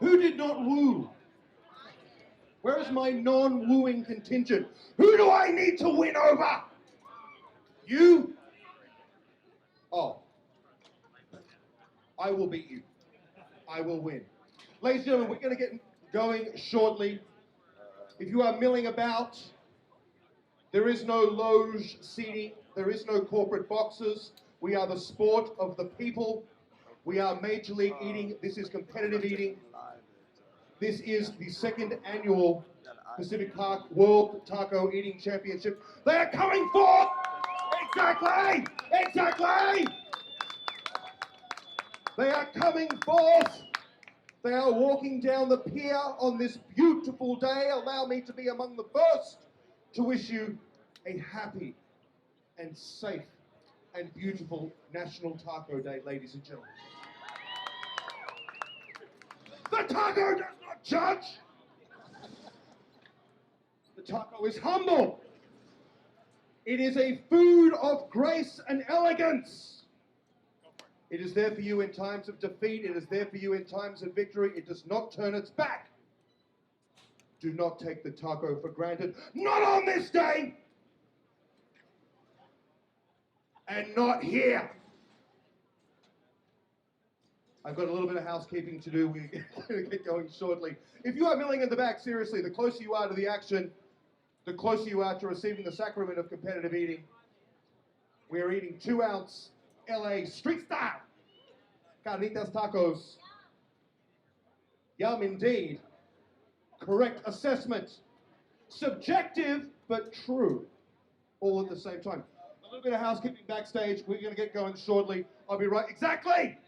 Who did not woo? Where is my non-wooing contingent? Who do I need to win over? You? Oh. I will beat you. I will win. Ladies and gentlemen, we're going to get going shortly. If you are milling about, there is no loge seating. There is no corporate boxes. We are the sport of the people. We are Major League Eating. This is competitive eating. This is the second annual Pacific Park World Taco Eating Championship. They are coming forth! Exactly! Exactly! They are coming forth! They are walking down the pier on this beautiful day. Allow me to be among the first to wish you a happy and safe and beautiful National Taco Day, ladies and gentlemen. The taco does not judge. The taco is humble. It is a food of grace and elegance. It is there for you in times of defeat. It is there for you in times of victory. It does not turn its back. Do not take the taco for granted. Not on this day. And not here. I've got a little bit of housekeeping to do. We're going to get going shortly. If you are milling in the back, seriously, the closer you are to the action, the closer you are to receiving the sacrament of competitive eating. We are eating 2-ounce LA street style carnitas tacos. Yum indeed. Correct assessment. Subjective, but true. All at the same time. A little bit of housekeeping backstage. We're going to get going shortly. I'll be right. Exactly!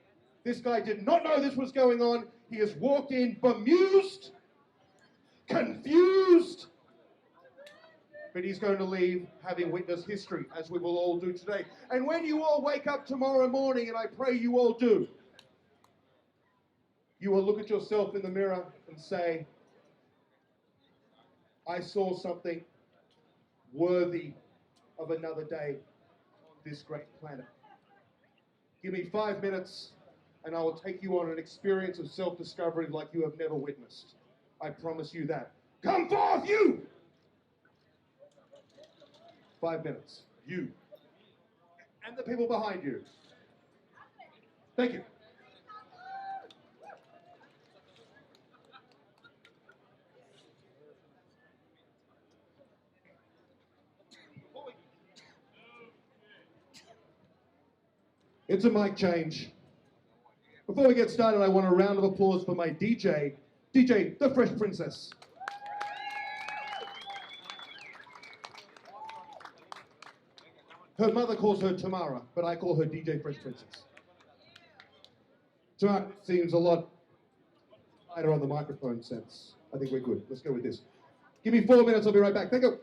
This guy did not know this was going on. He has walked in bemused, confused, but he's going to leave having witnessed history, as we will all do today. And when you all wake up tomorrow morning, and I pray you all do, you will look at yourself in the mirror and say, I saw something worthy of another day on this great planet. Give me 5 minutes, and I will take you on an experience of self-discovery like you have never witnessed. I promise you that. Come forth, you! 5 minutes. You. And the people behind you. Thank you. It's a mic change. Before we get started, I want a round of applause for my DJ, The Fresh Princess. Her mother calls her Tamara, but I call her DJ Fresh Princess. Tamara seems a lot lighter on the microphone sense. I think we're good. Let's go with this. Give me 4 minutes, I'll be right back. Thank you.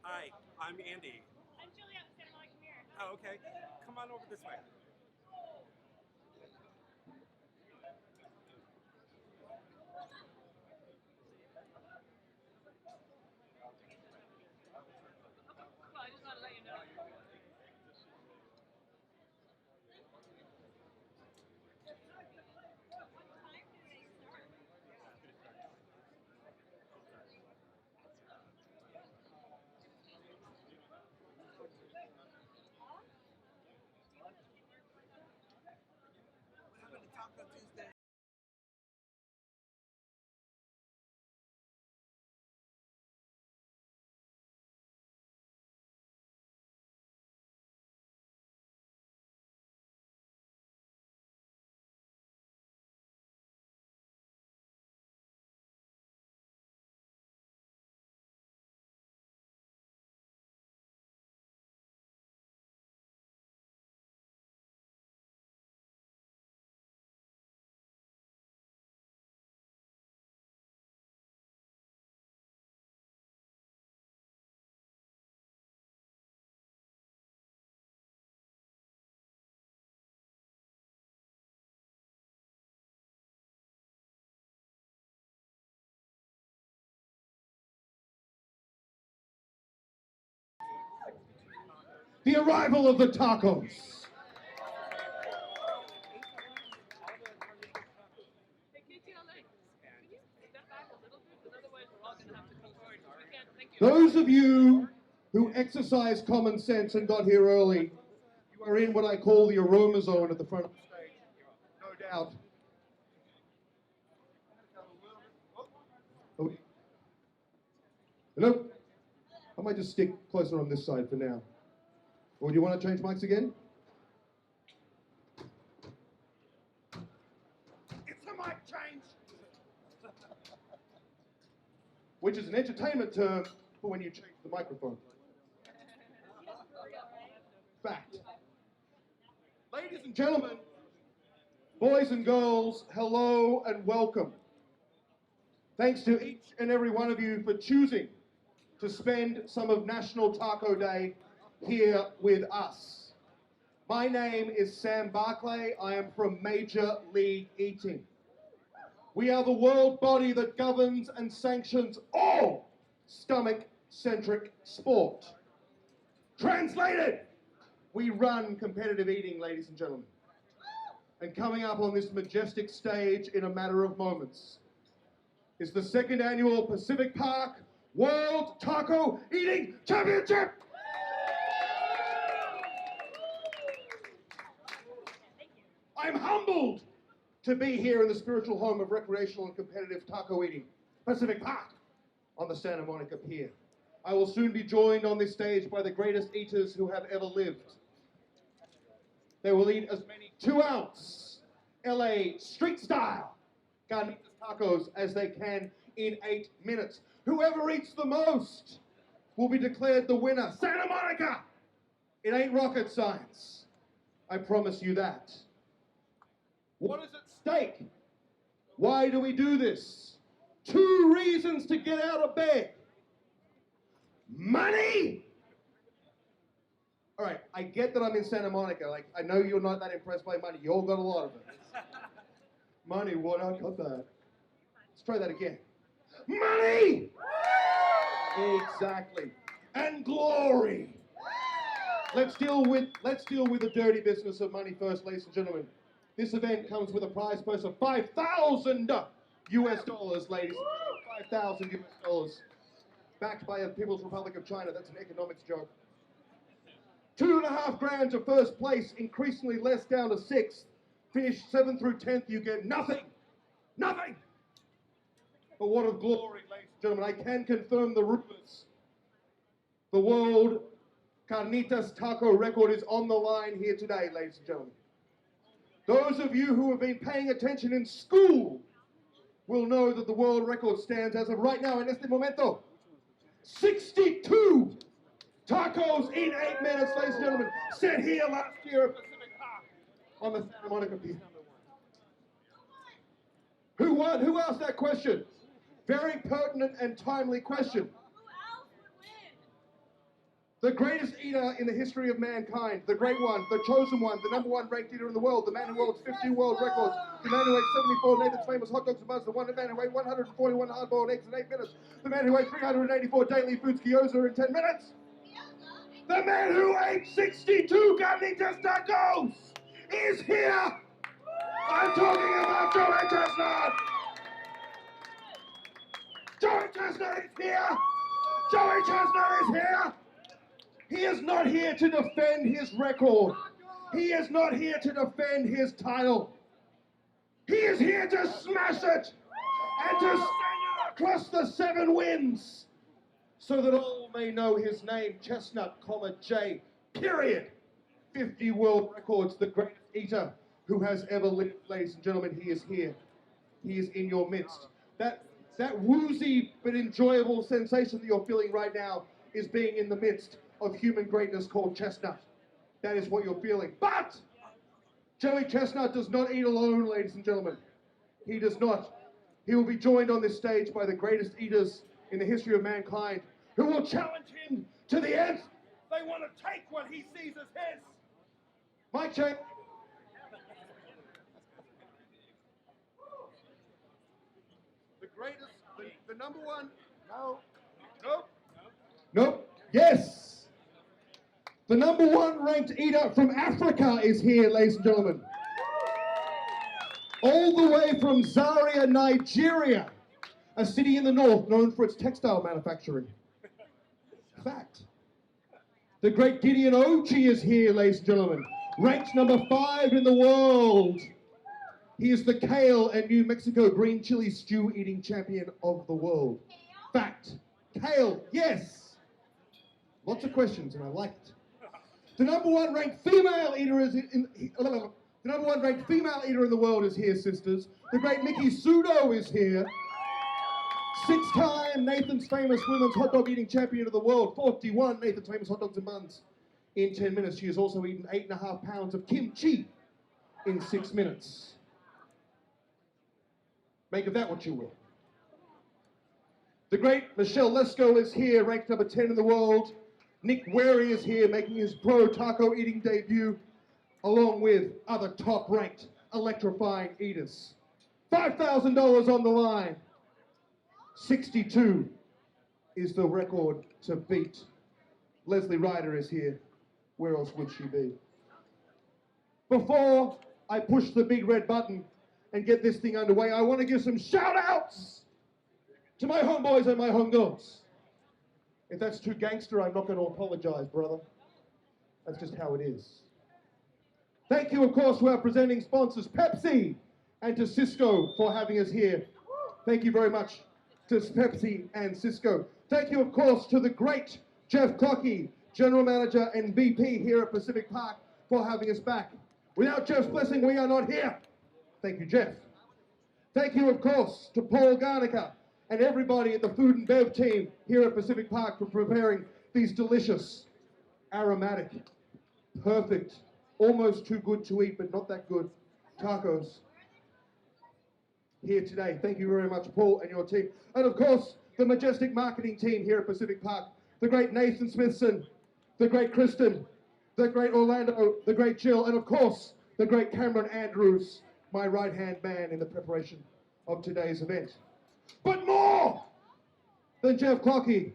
Hi, I'm Andy. I'm Julia. Come here. Oh, okay. Come on over this way. Well, I just want to let you know. the arrival of the tacos. Hey, KTLA, can you step back a little bit? Because otherwise we're all going to have to come forward. We can't, thank you. Those of you who exercised common sense and got here early, you are in what I call the aroma zone at the front of the stage. No doubt. Oh. Hello? I might just stick closer on this side for now. Or do you want to change mics again? It's a mic change. Which is an entertainment term for when you change the microphone. Fact. Ladies and gentlemen, boys and girls, hello and welcome. Thanks to each and every one of you for choosing to spend some of National Taco Day here with us. My name is Sam Barclay. I am from Major League Eating. We are the world body that governs and sanctions all stomach-centric sport. Translated, we run competitive eating, ladies and gentlemen. And coming up on this majestic stage in a matter of moments is the second annual Pacific Park World Taco Eating Championship. I'm humbled to be here in the spiritual home of recreational and competitive taco eating, Pacific Park, on the Santa Monica Pier. I will soon be joined on this stage by the greatest eaters who have ever lived. They will eat as many 2-ounce LA street style carnitas tacos as they can in 8 minutes. Whoever eats the most will be declared the winner. Santa Monica! It ain't rocket science. I promise you that. What is at stake? Why do we do this? 2 reasons to get out of bed. Money! All right, I get that I'm in Santa Monica. Like, I know you're not that impressed by money. You all got a lot of it. Money, what? I got that. Let's try that again. Money! Exactly. And glory. Let's deal with the dirty business of money first, ladies and gentlemen. This event comes with a prize purse of $5,000 US dollars, ladies and gentlemen. $5,000 US dollars. Backed by the People's Republic of China. That's an economics joke. 2.5 grand to first place, increasingly less down to 6th. Finish 7th through 10th, you get nothing. Nothing. But what of glory, ladies and gentlemen. I can confirm the rumors. The world carnitas taco record is on the line here today, ladies and gentlemen. Those of you who have been paying attention in school will know that the world record stands as of right now, in este momento, 62 tacos in 8 minutes, ladies and gentlemen, set here last year at Pacific Park on the Santa Monica Pier. Who won? Who asked that question? Very pertinent and timely question. Who else would win? The greatest eater in the history of mankind, the great one, the chosen one, the #1 ranked eater in the world, the man who holds 50 world records, the man who ate 74 Nathan's famous hot dogs and buns, the man who ate 141 hard-boiled eggs in 8 minutes, the man who ate 384 daily foods gyoza in 10 minutes, the man who ate 62 carnitas tacos is here. I'm talking about Joey Chestnut. Joey Chestnut is here. Joey Chestnut is here. He is not here to defend his record. He is not here to defend his title. He is here to smash it and to send it across the 7 winds so that all may know his name, Chestnut, J, period. 50 world records, the greatest eater who has ever lived, ladies and gentlemen. He is here. He is in your midst. That woozy but enjoyable sensation that you're feeling right now is being in the midst of human greatness called Chestnut. That is what you're feeling. But Joey Chestnut does not eat alone, ladies and gentlemen. He does not. He will be joined on this stage by the greatest eaters in the history of mankind who will challenge him to the end. They want to take what he sees as his. Mic check. The greatest, the #1. No. Nope. Nope. Yes. The number one ranked eater from Africa is here, ladies and gentlemen. All the way from Zaria, Nigeria, a city in the north known for its textile manufacturing. Fact. The great Gideon Ochi is here, ladies and gentlemen, ranked number 5 in the world. He is the kale and New Mexico green chili stew eating champion of the world. Fact. Kale, yes. Lots of questions, and I like it. The number one ranked female eater is the number one ranked female eater in the world is here, sisters. The great Nikki Sudo is here. 6-time Nathan's Famous Women's Hot Dog Eating Champion of the World. 41 Nathan's Famous Hot Dogs and Buns in 10 minutes. She has also eaten 8.5 pounds of kimchi in 6 minutes. Make of that what you will. The great Michelle Lesko is here, ranked number 10 in the world. Nick Wary is here, making his pro taco eating debut, along with other top-ranked electrifying eaters. $5,000 on the line. 62 is the record to beat. Leslie Ryder is here. Where else would she be? Before I push the big red button and get this thing underway, I want to give some shout-outs to my homeboys and my homegirls. If that's too gangster, I'm not going to apologize, brother. That's just how it is. Thank you, of course, to our presenting sponsors, Pepsi, and to Cisco for having us here. Thank you very much to Pepsi and Cisco. Thank you, of course, to the great Jeff Clockey, General Manager and VP here at Pacific Park, for having us back. Without Jeff's blessing, we are not here. Thank you, Jeff. Thank you, of course, to Paul Garnica and everybody at the Food and Bev team here at Pacific Park for preparing these delicious, aromatic, perfect, almost too good to eat, but not that good, tacos here today. Thank you very much, Paul and your team. And of course, the majestic marketing team here at Pacific Park, the great Nathan Smithson, the great Kristen, the great Orlando, the great Jill, and of course, the great Cameron Andrews, my right-hand man in the preparation of today's event. But more than Jeff Clockey,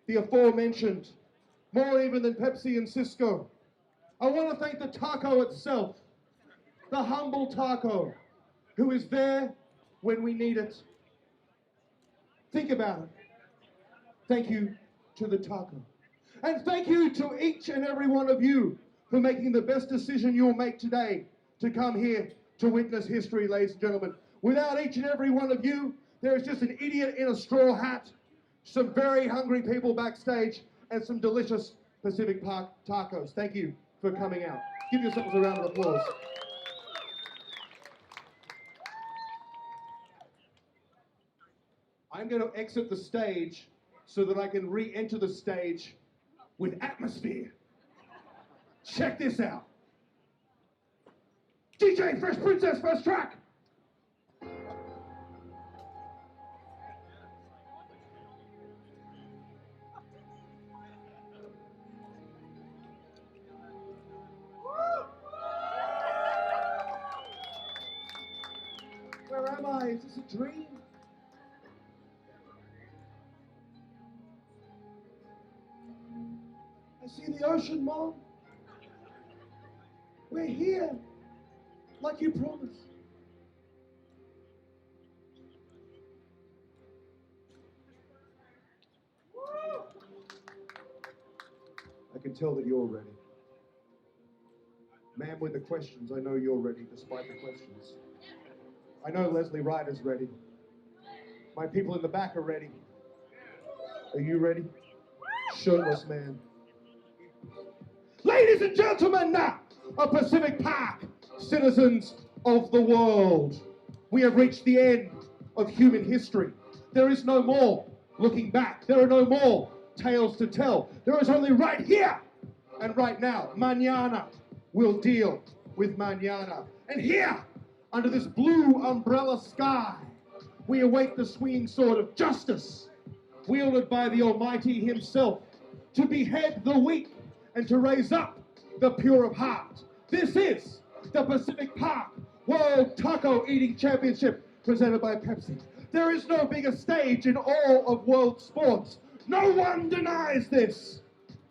the aforementioned, more even than Pepsi and Cisco, I want to thank the taco itself, the humble taco, who is there when we need it. Think about it. Thank you to the taco. And thank you to each and every one of you for making the best decision you'll make today to come here to witness history, ladies and gentlemen. Without each and every one of you, there is just an idiot in a straw hat, some very hungry people backstage, and some delicious Pacific Park tacos. Thank you for coming out. Give yourselves a round of applause. I'm going to exit the stage so that I can re-enter the stage with atmosphere. Check this out. DJ Fresh Princess, first track. Where am I? Is this a dream? I see the ocean, Mom. We're here, like you promised. I can tell that you're ready. Man with the questions, I know you're ready, despite the questions. I know Leslie Ryder's ready. My people in the back are ready. Are you ready? Shirtless man. Ladies and gentlemen, now, of Pacific Park, citizens of the world, we have reached the end of human history. There is no more looking back. There are no more tales to tell. There is only right here and right now. Mañana will deal with mañana. And here, under this blue umbrella sky, we await the swinging sword of justice, wielded by the Almighty himself, to behead the weak and to raise up the pure of heart. This is the Pacific Park World Taco Eating Championship presented by Pepsi. There is no bigger stage in all of world sports. No one denies this.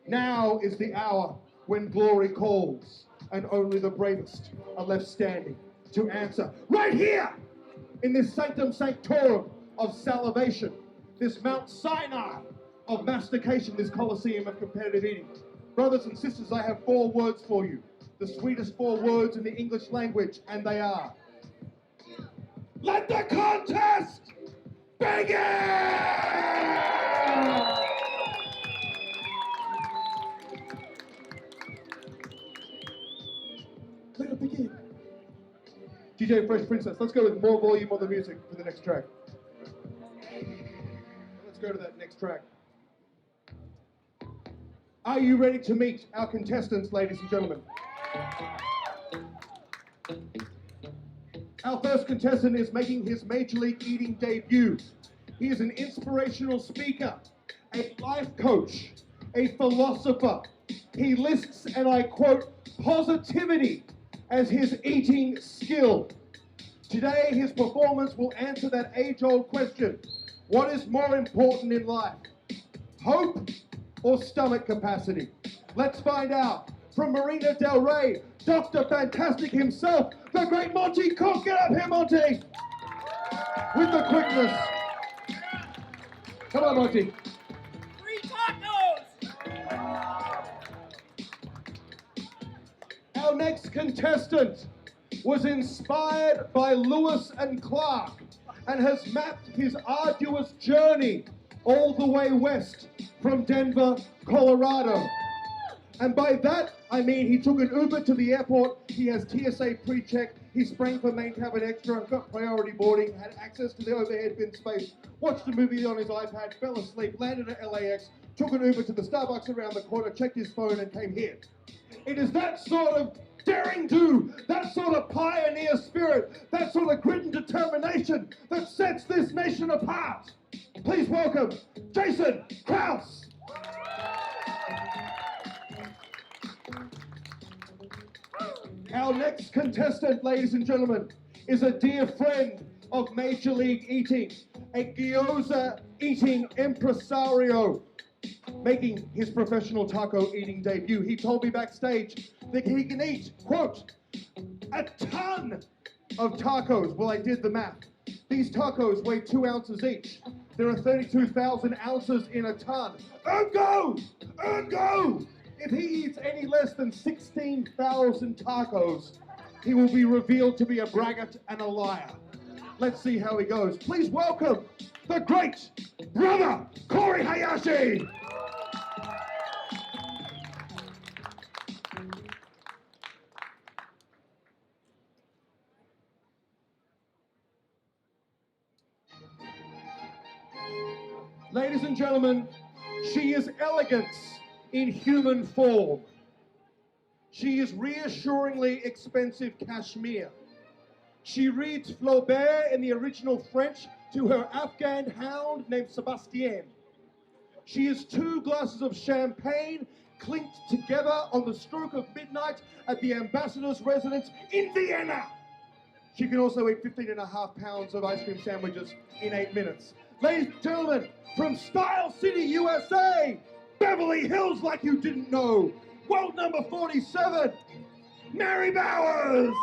Now is the hour when glory calls and only the bravest are left standing to answer. Right here in this sanctum sanctorum of salivation, this Mount Sinai of mastication, this Colosseum of competitive eating. Brothers and sisters, I have 4 words for you, the sweetest 4 words in the English language, and they are: let the contest begin! Let it begin. DJ Fresh Princess, let's go with more volume on the music for the next track. Let's go to that next track. Are you ready to meet our contestants, ladies and gentlemen? Our first contestant is making his Major League Eating debut. He is an inspirational speaker, a life coach, a philosopher. He lists, and I quote, positivity as his eating skill. Today, his performance will answer that age-old question: what is more important in life, hope or stomach capacity? Let's find out. From Marina Del Rey, Dr. Fantastic himself, the great Monty Cook. Get up here, Monty! With the quickness. Come on, Monty. Free tacos! Our next contestant was inspired by Lewis and Clark and has mapped his arduous journey all the way west from Denver, Colorado. And by that, I mean he took an Uber to the airport, he has TSA pre-check, he sprang for main cabin extra, got priority boarding, had access to the overhead bin space, watched a movie on his iPad, fell asleep, landed at LAX, took an Uber to the Starbucks around the corner, checked his phone and came here. It is that sort of daring do, that sort of pioneer spirit, that sort of grit and determination that sets this nation apart. Please welcome Jason Krause. Our next contestant, ladies and gentlemen, is a dear friend of Major League Eating, a gyoza eating impresario, making his professional taco eating debut. He told me backstage that he can eat, quote, a ton of tacos. Well, I did the math. These tacos weigh 2 ounces each. There are 32,000 ounces in a ton. Ergo! If he eats any less than 16,000 tacos, he will be revealed to be a braggart and a liar. Let's see how he goes. Please welcome the great brother, Corey Hayashi. Ladies and gentlemen, she is elegance in human form. She is reassuringly expensive cashmere. She reads Flaubert in the original French to her Afghan hound named Sebastien. She is 2 glasses of champagne clinked together on the stroke of midnight at the ambassador's residence in Vienna. She can also eat 15.5 pounds of ice cream sandwiches in 8 minutes. Ladies and gentlemen, from Style City, USA, Beverly Hills like you didn't know, world number 47, Mary Bowers.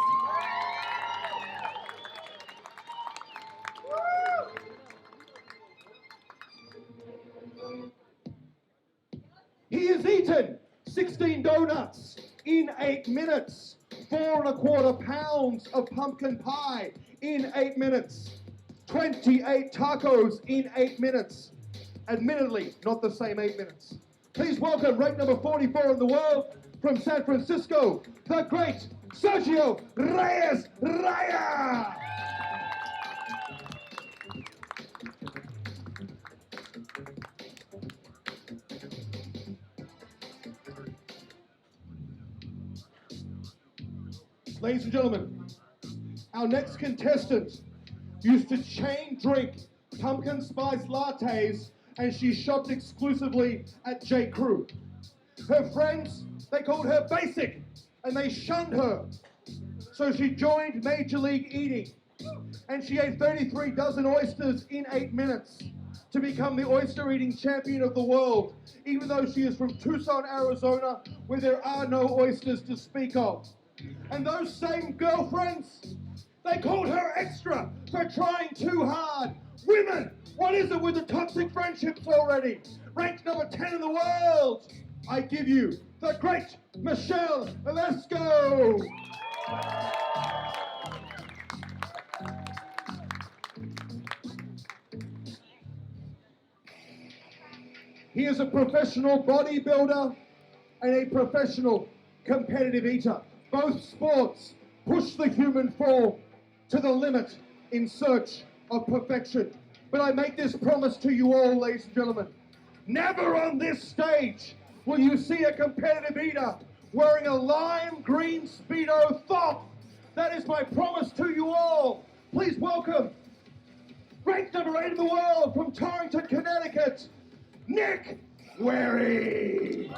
He has eaten 16 donuts in 8 minutes, 4¼ pounds of pumpkin pie in 8 minutes, 28 tacos in 8 minutes. Admittedly, not the same 8 minutes. Please welcome, ranked number 44 in the world, from San Francisco, the great Sergio Reyes Raya. Ladies and gentlemen, our next contestant used to chain drink pumpkin spice lattes, and she shopped exclusively at J. Crew. Her friends, they called her basic, and they shunned her. So she joined Major League Eating, and she ate 33 dozen oysters in 8 minutes, to become the oyster-eating champion of the world, even though she is from Tucson, Arizona, where there are no oysters to speak of. And those same girlfriends, they called her extra for trying too hard. Women, what is it with the toxic friendships already? Ranked number 10 in the world, I give you the great Michelle Lesko. He is a professional bodybuilder and a professional competitive eater. Both sports push the human form to the limit in search of perfection. But I make this promise to you all, ladies and gentlemen. Never on this stage will you see a competitive eater wearing a lime green Speedo thong. That is my promise to you all. Please welcome, ranked number 8 in the world from Torrington, Connecticut, Nick Wary.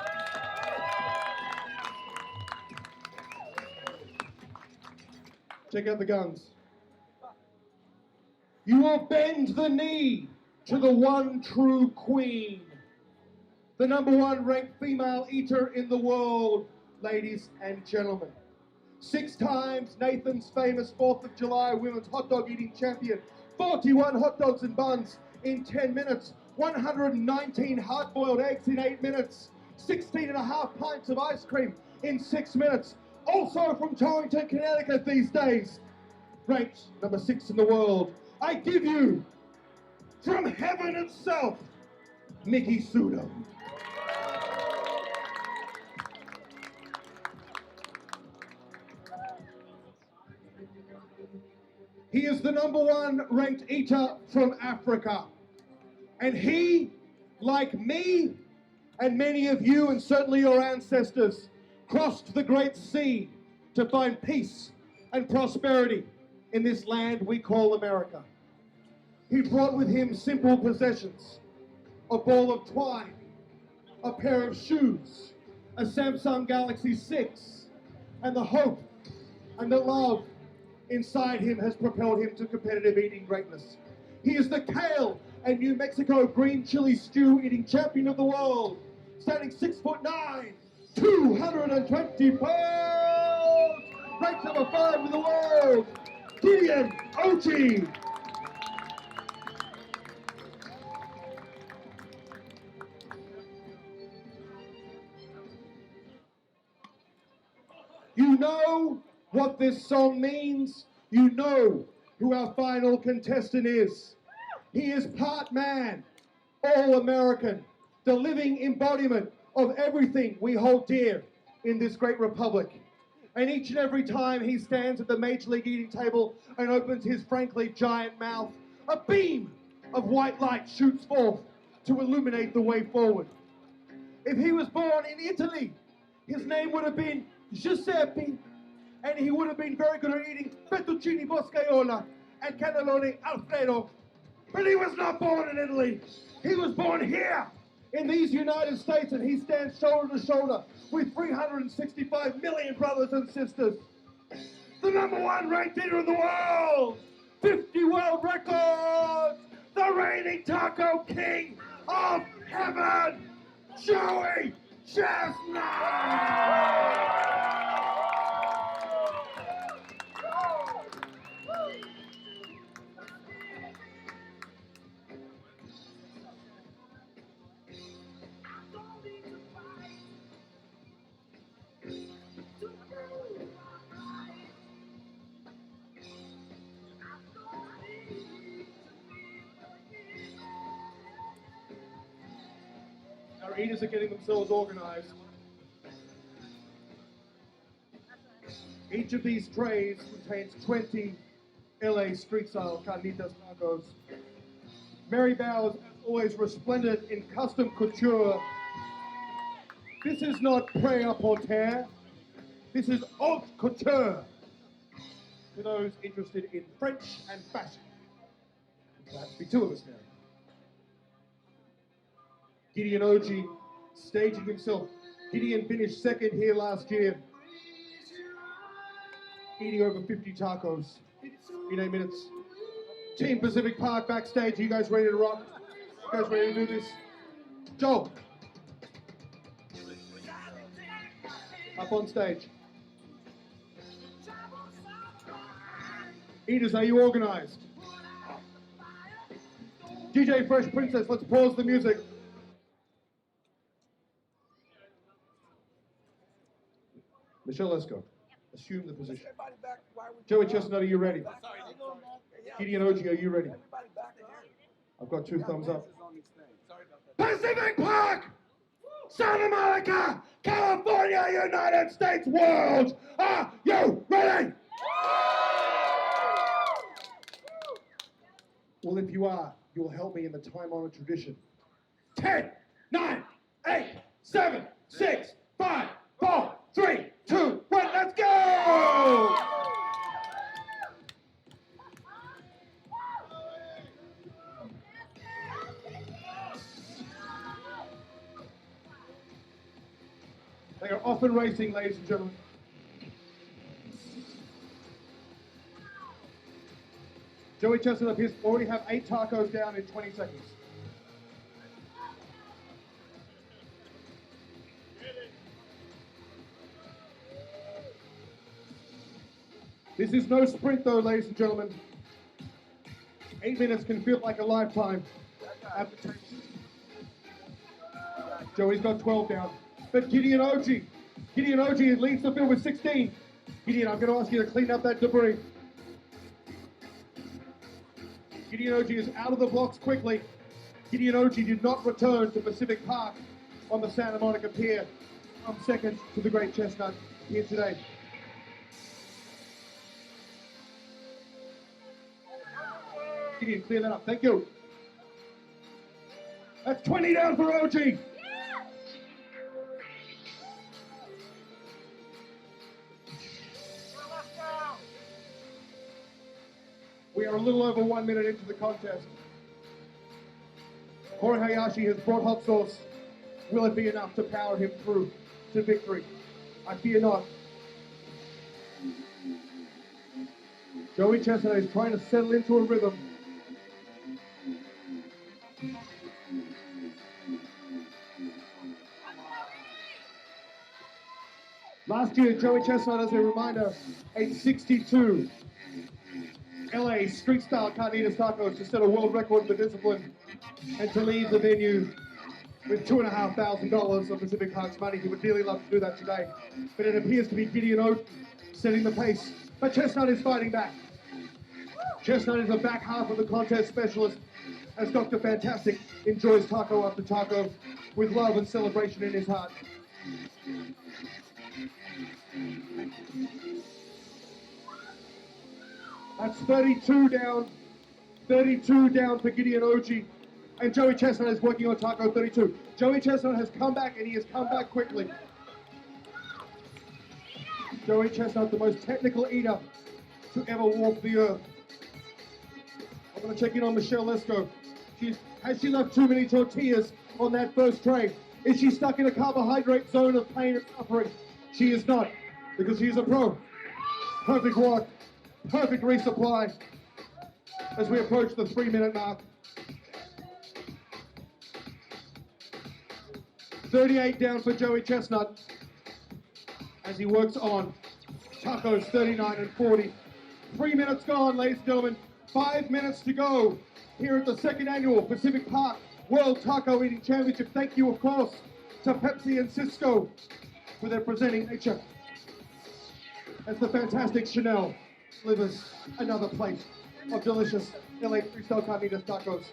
Check out the guns. You will bend the knee to the one true queen, the number 1 ranked female eater in the world, ladies and gentlemen. 6 times Nathan's famous 4th of July women's hot dog eating champion, 41 hot dogs and buns in 10 minutes, 119 hard-boiled eggs in 8 minutes, 16.5 pints of ice cream in 6 minutes. Also from Torrington, Connecticut these days, ranked number 6 in the world, I give you, from heaven itself, Mickey Sudo. He is the number 1 ranked eater from Africa. And he, like me, and many of you, and certainly your ancestors, crossed the Great Sea to find peace and prosperity in this land we call America. He brought with him simple possessions, a ball of twine, a pair of shoes, a Samsung Galaxy 6, and the hope and the love inside him has propelled him to competitive eating greatness. He is the kale and New Mexico green chili stew eating champion of the world, standing 6'9", 220 pounds, ranked number 5 in the world, Gideon Ochi. You know what this song means. You know who our final contestant is. He is part man, all American, the living embodiment of everything we hold dear in this great republic. And each and every time he stands at the Major League eating table and opens his frankly giant mouth, a beam of white light shoots forth to illuminate the way forward. If he was born in Italy, his name would have been Giuseppe, and he would have been very good at eating fettuccine boscaiola and cannelloni Alfredo. But he was not born in Italy. He was born here in these United States, and he stands shoulder to shoulder with 365 million brothers and sisters. The number 1 ranked eater in the world, 50 world records, the reigning taco king of heaven, Joey Chestnut! Our eaters are getting themselves organized. Each of these trays contains 20 LA street-style carnitas tacos. Mary Bowers, as always, resplendent in custom couture. This is not prêt-à-porter. This is haute couture. For those interested in French and fashion. Perhaps be 2 of us now. Gideon Oji staging himself. Gideon finished 2nd here last year, eating over 50 tacos in 8 minutes. Team Pacific Park backstage, are you guys ready to rock? guys ready to do this? Joel. Up on stage. Eaters, are you organized? DJ Fresh Princess, let's pause the music. Michelle, let's go. Assume the position. Joey Chestnut, are you ready? Gideon OG, are you ready? I've got 2 thumbs up. Pacific Park, Santa Monica, California, United States, world. Are you ready? Well, if you are, you will help me in the time-honored tradition. 10, 9, 8, 7, 6, 5, 4, 3, 2, 1, let's go! They are off and racing, ladies and gentlemen. Joey Chestnut appears to already have 8 tacos down in 20 seconds. This is no sprint though, ladies and gentlemen. 8 minutes can feel like a lifetime. Joey's got 12 down. But Gideon OG leads the field with 16. Gideon, I'm going to ask you to clean up that debris. Gideon OG is out of the blocks quickly. Gideon OG did not return to Pacific Park on the Santa Monica Pier. I'm second to the great Chestnut here today. Gideon, clear that up. Thank you. That's 20 down for OG. We are a little over 1 minute into the contest. Jorge Hayashi has brought hot sauce. Will it be enough to power him through to victory? I fear not. Joey Chestnut is trying to settle into a rhythm. Last year, Joey Chestnut, as a reminder, ate 62 LA street style carnitas tacos to set a world record in the discipline and to leave the venue with $2,500 of Pacific Park's money. He would dearly love to do that today, but it appears to be Gideon OG setting the pace. But Chestnut is fighting back. Chestnut is the back half of the contest specialist, as Dr. Fantastic enjoys taco after taco with love and celebration in his heart. That's 32 down for Gideon OG. And Joey Chestnut is working on taco 32. Joey Chestnut has come back, and he has come back quickly. Joey Chestnut, the most technical eater to ever walk the earth. I'm going to check in on Michelle. Let's go. Has she left too many tortillas on that first tray? Is she stuck in a carbohydrate zone of pain and suffering? She is not, because she is a pro. Perfect work. Perfect resupply as we approach the 3-minute mark. 38 down for Joey Chestnut as he works on tacos 39 and 40. 3 minutes gone, ladies and gentlemen. 5 minutes to go here at the 2nd annual Pacific Park World Taco Eating Championship. Thank you, of course, to Pepsi and Cisco for their presenting nature. As the fantastic Chanel delivers another plate of delicious LA freestyle carnitas tacos.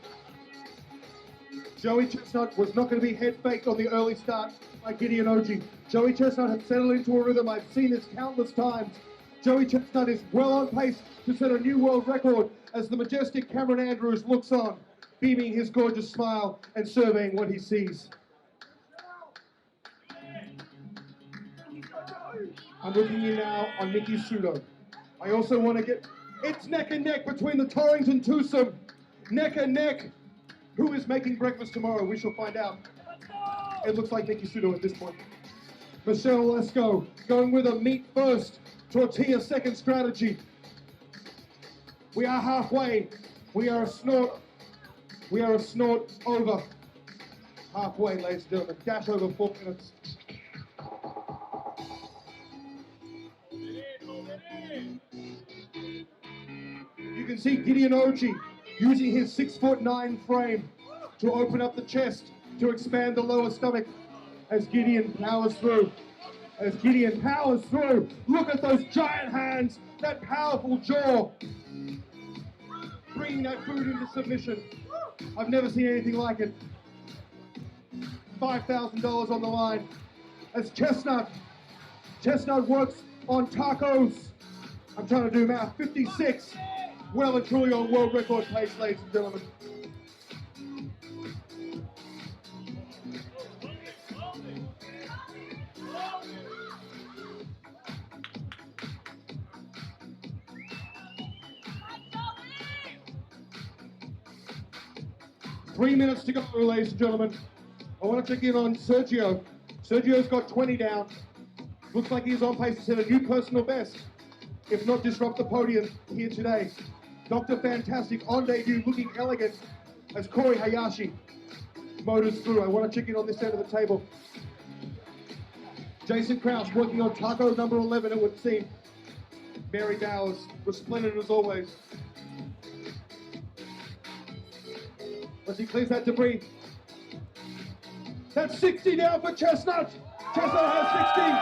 Joey Chestnut was not going to be head faked on the early start by Gideon OG. Joey Chestnut had settled into a rhythm. I've seen this countless times. Joey Chestnut is well on pace to set a new world record as the majestic Cameron Andrews looks on, beaming his gorgeous smile and surveying what he sees. I'm looking in now on Nikki Sudo. I also want to get, it's neck and neck between the Torrington twosome. Neck and neck. Who is making breakfast tomorrow? We shall find out. It looks like Nikki Sudo at this point. Michelle Lesko going with a meat first, tortilla second strategy. We are halfway. We are a snort We are a snort over halfway, ladies and gentlemen. Dash over 4 minutes. You can see Gideon Oji using his 6'9" frame to open up the chest, to expand the lower stomach as Gideon powers through. As Gideon powers through, look at those giant hands, that powerful jaw, bringing that food into submission. I've never seen anything like it. $5,000 on the line as Chestnut works on tacos. I'm trying to do math. 56, well and truly on world record pace, ladies and gentlemen. Three minutes to go, ladies and gentlemen. I want to check in on Sergio. Sergio's got 20 down. Looks like he's on pace to set a new personal best, if not disrupt the podium here today. Dr. Fantastic on debut, looking elegant as Corey Hayashi motors through. I want to check in on this end of the table. Jason Krause working on taco number 11, it would seem. Mary Bowers, resplendent as always. As he clears that debris. That's 60 down for Chestnut. Chestnut has 60.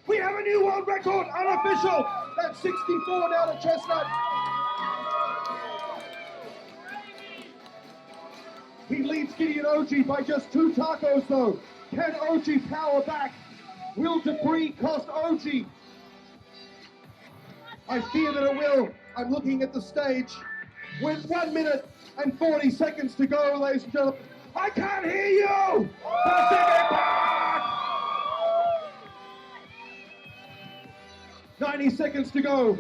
We have a new world record, unofficial. That's 64 down to Chestnut. He leads Gideon Oji by just 2 tacos though. Can Oji power back? Will debris cost Oji? I fear that it will. I'm looking at the stage. With 1 minute and 40 seconds to go, ladies and gentlemen. I can't hear you! Pacific Park! 90 seconds to go.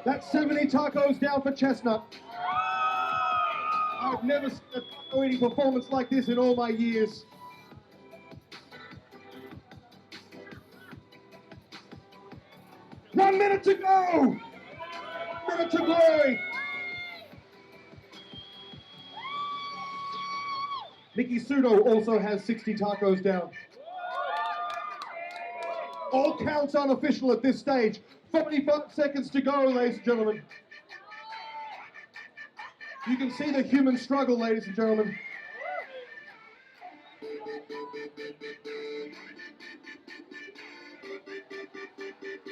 That's 70 tacos down for Chestnut. I've never seen a taco eating performance like this in all my years. One minute to go! 1 minute to glory! Nikki Sudo also has 60 tacos down. All counts unofficial at this stage. 45 seconds to go, ladies and gentlemen. You can see the human struggle, ladies and gentlemen.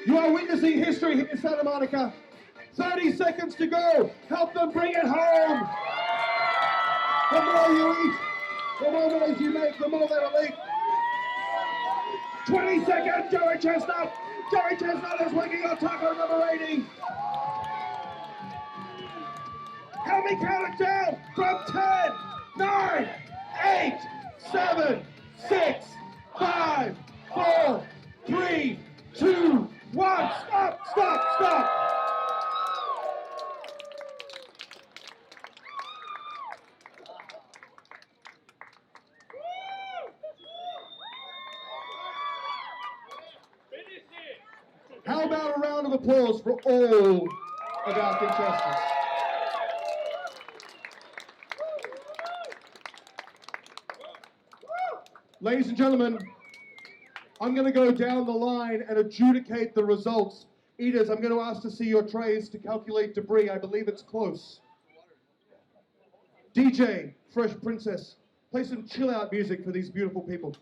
You are witnessing history here in Santa Monica. 30 seconds to go. Help them bring it home. The more you eat, the more noise you make, the more they will eat. 20 seconds, Joey Chestnut. Joey Chestnut is working on taco number 80. Help me count it down from 10, 9, 8, 7, 6, 5, 4, 3, 2, 1. Stop, stop, stop. How about a round of applause for all of our contestants? Ladies and gentlemen, I'm going to go down the line and adjudicate the results. Eaters, I'm going to ask to see your trays to calculate debris. I believe it's close. DJ, Fresh Princess, play some chill out music for these beautiful people.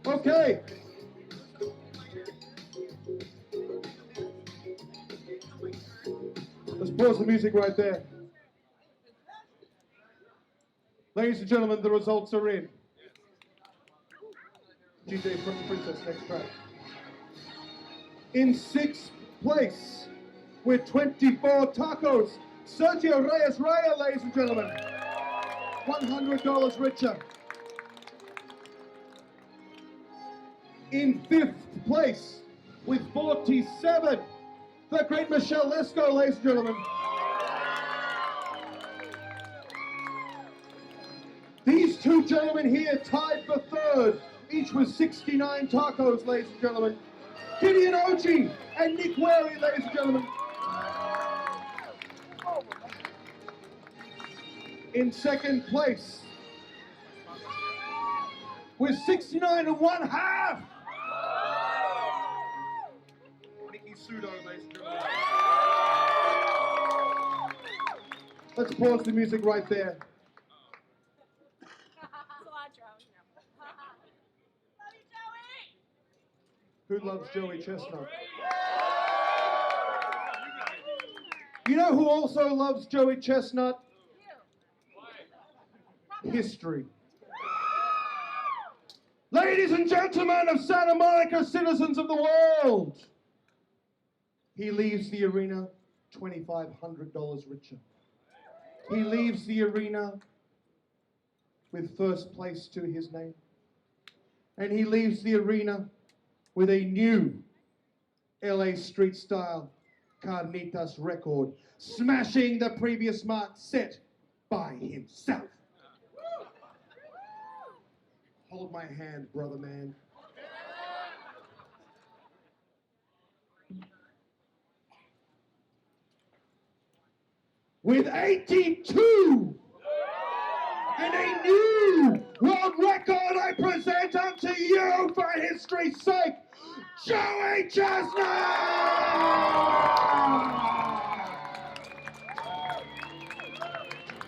Okay. Let's pause the music right there. Ladies and gentlemen, the results are in. DJ Princess, next track. In sixth place, with 24 tacos, Sergio Reyes Raya, ladies and gentlemen. $100 richer. In fifth place, with 47, the great Michelle Lesko, ladies and gentlemen. These two gentlemen here tied for third, each with 69 tacos, ladies and gentlemen. Gideon Ochi and Nick Wary, ladies and gentlemen. In second place, with 69 and 1/2. Nicky Sudo, ladies and gentlemen. Let's pause the music right there. Who loves Joey Chestnut? You know who also loves Joey Chestnut? History. Ladies and gentlemen of Santa Monica, citizens of the world, he leaves the arena $2,500 richer. He leaves the arena with first place to his name. And he leaves the arena with a new LA street style carnitas record, smashing the previous mark set by himself. Hold my hand, brother man. With 82 and a new world record, I present unto you for history's sake, Joey Chestnut!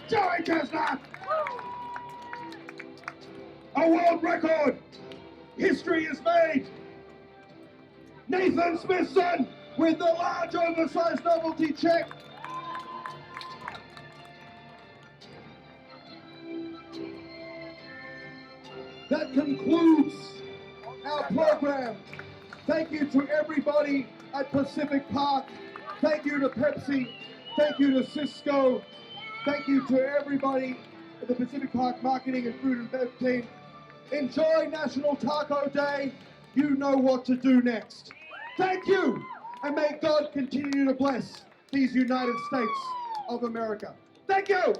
Joey Chestnut! A world record! History is made! Nathan Smithson with the large oversized novelty check. That concludes our program. Thank you to everybody at Pacific Park. Thank you to Pepsi. Thank you to Cisco. Thank you to everybody at the Pacific Park Marketing and Food and Bev team. Enjoy National Taco Day. You know what to do next. Thank you, and may God continue to bless these United States of America. Thank you.